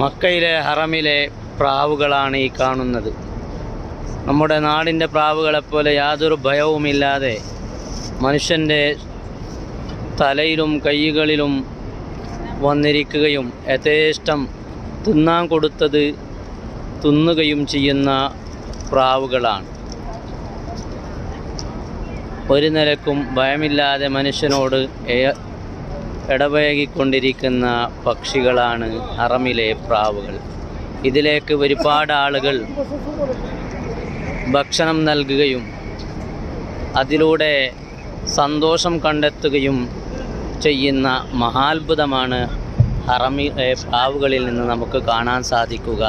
മക്കയിലെ ഹറമിലെ പ്രാവുകളാണ് ഈ കാണുന്നത്. നമ്മുടെ നാടിൻ്റെ പ്രാവുകളെപ്പോലെ യാതൊരു ഭയവുമില്ലാതെ മനുഷ്യൻ്റെ തലയിലും കൈകളിലും വന്നിരിക്കുകയും യഥേഷ്ടം തിന്നാൻ കൊടുത്തത് തിന്നുകയും ചെയ്യുന്ന പ്രാവുകളാണ്. ഒരു നിലക്കും ഭയമില്ലാതെ മനുഷ്യനോട് ഇടപഴകിക്കൊണ്ടിരിക്കുന്ന പക്ഷികളാണ് ഹറമിലെ പ്രാവുകൾ. ഇതിലേക്ക് ഒരുപാട് ആളുകൾ ഭക്ഷണം നൽകുകയും അതിലൂടെ സന്തോഷം കണ്ടെത്തുകയും ചെയ്യുന്ന മഹാത്ഭുതമാണ് ഹറമിലെ പ്രാവുകളിൽ നിന്ന് നമുക്ക് കാണാൻ സാധിക്കുക.